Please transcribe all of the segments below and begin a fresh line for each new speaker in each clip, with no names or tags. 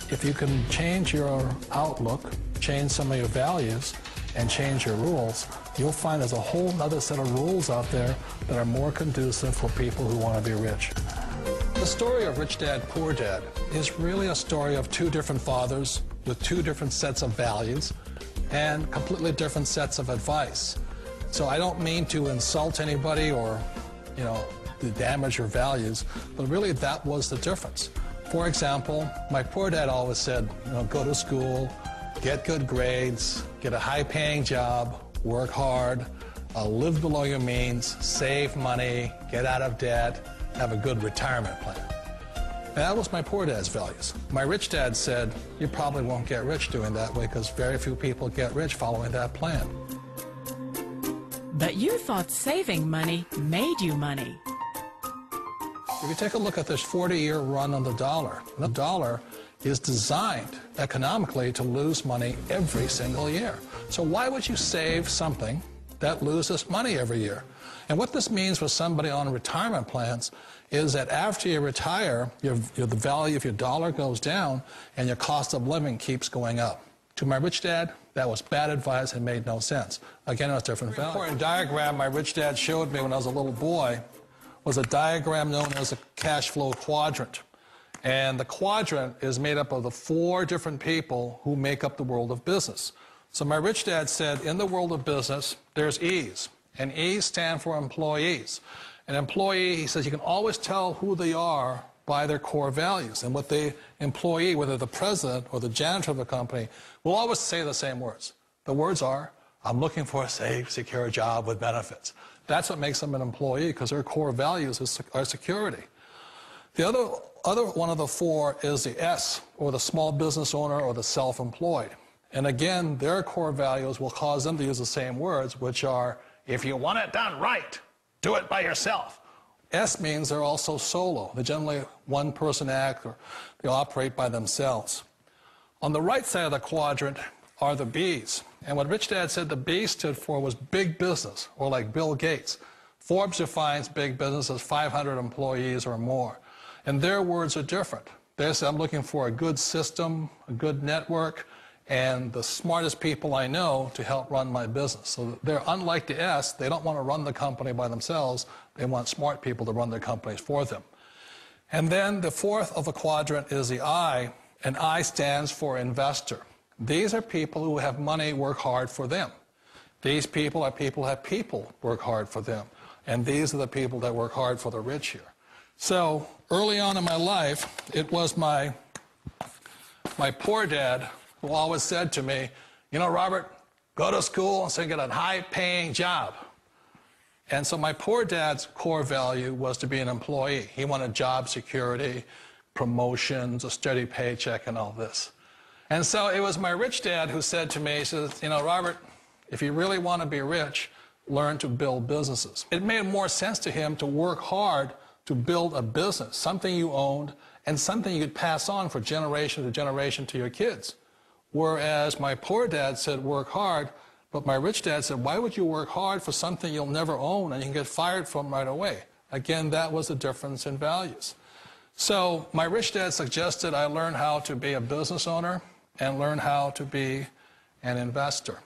If you can change your outlook, change some of your values, and change your rules, you'll find there's a whole other set of rules out there that are more conducive for people who want to be rich. The story of Rich Dad, Poor Dad is really a story of two different fathers with two different sets of values and completely different sets of advice. So I don't mean to insult anybody or, to damage your values, but really that was the difference. For example, my poor dad always said, go to school, get good grades, get a high-paying job, work hard, live below your means, save money, get out of debt, have a good retirement plan. That was my poor dad's values. My rich dad said, you probably won't get rich doing that way because very few people get rich following that plan.
But you thought saving money made you money.
If you take a look at this 40-year run on the dollar is designed economically to lose money every single year. So why would you save something that loses money every year? And what this means for somebody on retirement plans is that after you retire, the value of your dollar goes down and your cost of living keeps going up. To my rich dad, that was bad advice and made no sense. Again, it was different value. An important diagram my rich dad showed me when I was a little boy was a diagram known as a cash flow quadrant. And the quadrant is made up of the 4 different people who make up the world of business. So my rich dad said, in the world of business, there's E's. And E's stand for employees. An employee, he says, you can always tell who they are by their core values. And what the employee, whether the president or the janitor of the company, will always say the same words. The words are, I'm looking for a safe, secure job with benefits. That's what makes them an employee, because their core values are security. The other one of the 4 is the S, or the small business owner or the self-employed. And again, their core values will cause them to use the same words, which are, if you want it done right, do it by yourself. S means they're also solo. They're generally one-person act, or they operate by themselves. On the right side of the quadrant are the B's. And what Rich Dad said the B stood for was big business, or like Bill Gates. Forbes defines big business as 500 employees or more. And their words are different. They say, I'm looking for a good system, a good network, and the smartest people I know to help run my business. So they're unlike the S. They don't want to run the company by themselves. They want smart people to run their companies for them. And then the 4th of the quadrant is the I, and I stands for investor. These are people who have money work hard for them. These people are people who have people work hard for them. And these are the people that work hard for the rich here. So early on in my life, it was my poor dad who always said to me, Robert, go to school and so get a high-paying job. And so my poor dad's core value was to be an employee. He wanted job security, promotions, a steady paycheck, and all this. And so it was my rich dad who said to me, he says, Robert, if you really want to be rich, learn to build businesses. It made more sense to him to work hard to build a business, something you owned, and something you could pass on for generation to generation to your kids. Whereas my poor dad said, work hard, but my rich dad said, why would you work hard for something you'll never own and you can get fired from right away? Again, that was the difference in values. So my rich dad suggested I learn how to be a business owner and learn how to be an investor.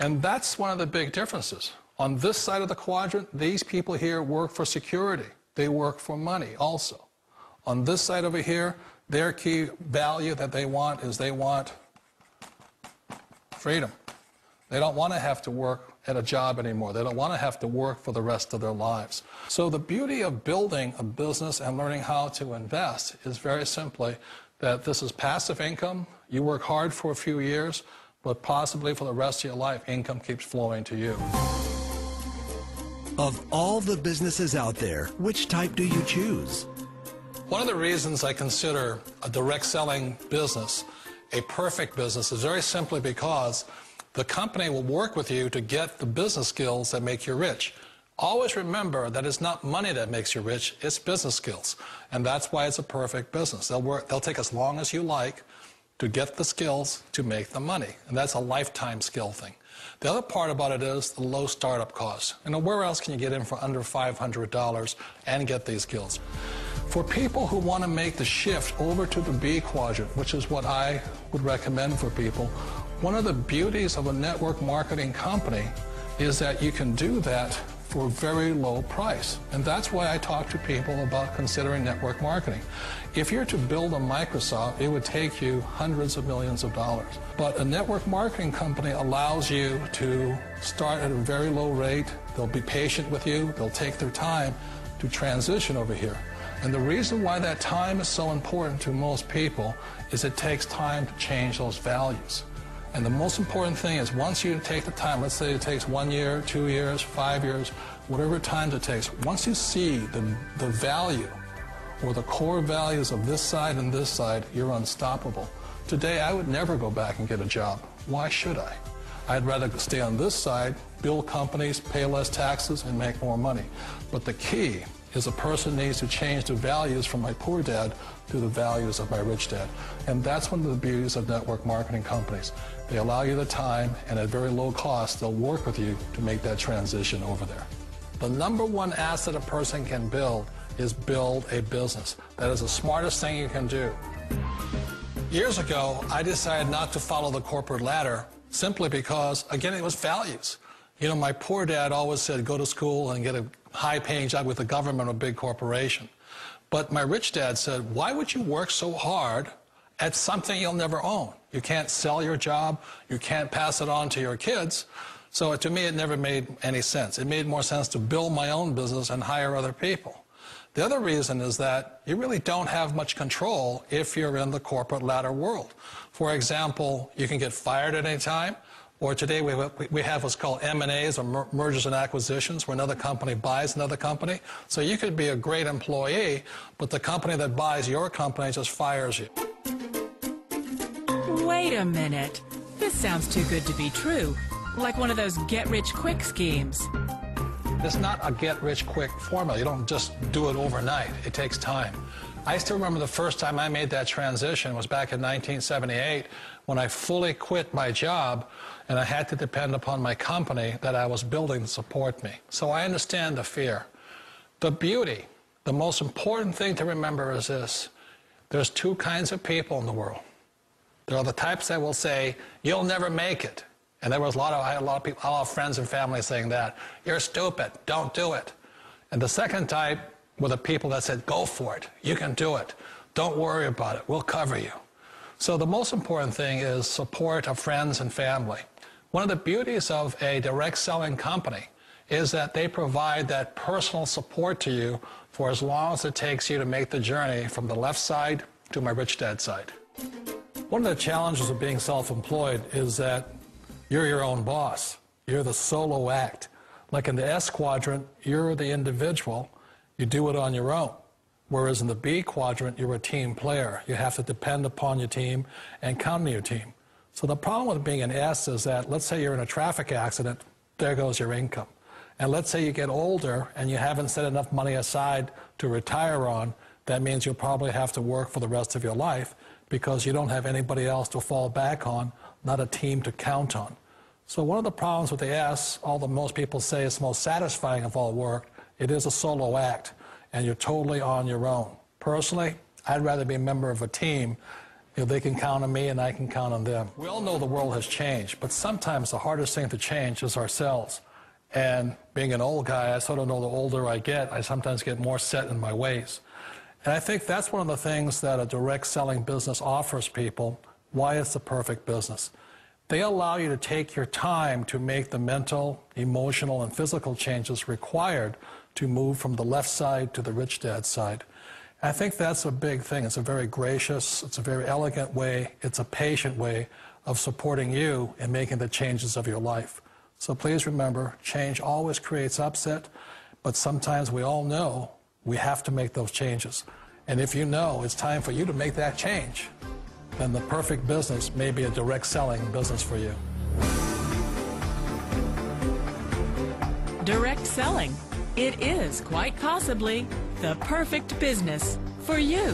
And that's one of the big differences. On this side of the quadrant, these people here work for security. They work for money also. On this side over here, their key value that they want is they want freedom. They don't want to have to work at a job anymore. They don't want to have to work for the rest of their lives. So the beauty of building a business and learning how to invest is very simply that this is passive income. You work hard for a few years, but possibly for the rest of your life, income keeps flowing to you.
Of all the businesses out there, which type do you choose?
One of the reasons I consider a direct selling business a perfect business is very simply because the company will work with you to get the business skills that make you rich. Always remember that it's not money that makes you rich, it's business skills. And that's why it's a perfect business. They'll take as long as you like to get the skills to make the money. And that's a lifetime skill thing. The other part about it is the low startup costs. Where else can you get in for under $500 and get these skills? For people who want to make the shift over to the B quadrant, which is what I would recommend for people, one of the beauties of a network marketing company is that you can do that for a very low price. And that's why I talk to people about considering network marketing. If you're to build a Microsoft, it would take you hundreds of millions of dollars. But a network marketing company allows you to start at a very low rate. They'll be patient with you. They'll take their time to transition over here. And the reason why that time is so important to most people is it takes time to change those values. And the most important thing is once you take the time, let's say it takes 1 year, 2 years, 5 years, whatever time it takes, once you see the value or the core values of this side and this side, you're unstoppable. Today, I would never go back and get a job. Why should I? I'd rather stay on this side, build companies, pay less taxes, and make more money. But the key is a person needs to change the values from my poor dad to the values of my rich dad. And that's one of the beauties of network marketing companies. They allow you the time, and at very low cost, they'll work with you to make that transition over there. The number one asset a person can build is build a business. That is the smartest thing you can do. Years ago, I decided not to follow the corporate ladder simply because, again, it was values. My poor dad always said, go to school and get a high-paying job with the government or a big corporation. But my rich dad said, why would you work so hard at something you'll never own? You can't sell your job. You can't pass it on to your kids. So to me, it never made any sense. It made more sense to build my own business and hire other people. The other reason is that you really don't have much control if you're in the corporate ladder world. For example, you can get fired at any time. Or today we have what's called M&As, or mergers and acquisitions, where another company buys another company. So you could be a great employee, but the company that buys your company just fires you.
Wait a minute. This sounds too good to be true. Like one of those get-rich-quick schemes.
It's not a get-rich-quick formula. You don't just do it overnight. It takes time. I still remember the first time I made that transition was back in 1978 when I fully quit my job and I had to depend upon my company that I was building to support me. So I understand the fear. The beauty, the most important thing to remember is this. There's two kinds of people in the world. There are the types that will say, you'll never make it. And I had a lot of people, a lot of friends and family saying that. You're stupid, don't do it. And the second type were the people that said, go for it, you can do it. Don't worry about it, we'll cover you. So the most important thing is support of friends and family. One of the beauties of a direct selling company is that they provide that personal support to you for as long as it takes you to make the journey from the left side to my rich dad side. One of the challenges of being self-employed is that you're your own boss. You're the solo act. Like in the S quadrant, you're the individual. You do it on your own. Whereas in the B quadrant, you're a team player. You have to depend upon your team and count on your team. So the problem with being an S is that, let's say you're in a traffic accident, there goes your income. And let's say you get older and you haven't set enough money aside to retire on, that means you'll probably have to work for the rest of your life because you don't have anybody else to fall back on, not a team to count on. So one of the problems with the S, although most people say it's the most satisfying of all work, it is a solo act, and you're totally on your own. Personally, I'd rather be a member of a team. They can count on me and I can count on them. We all know the world has changed, but sometimes the hardest thing to change is ourselves. And being an old guy, I sort of know the older I get, I sometimes get more set in my ways. And I think that's one of the things that a direct selling business offers people, why it's the perfect business. They allow you to take your time to make the mental, emotional, and physical changes required to move from the left side to the rich dad side. I think that's a big thing. It's a very gracious, it's a very elegant way, it's a patient way of supporting you in making the changes of your life. So please remember, change always creates upset, but sometimes we all know we have to make those changes. And if you know it's time for you to make that change, then the perfect business may be a direct selling business for you.
Direct selling. It is quite possibly the perfect business for you.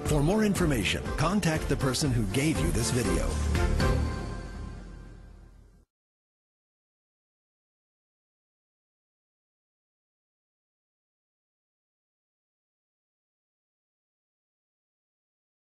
For more information, contact the person who gave you this video.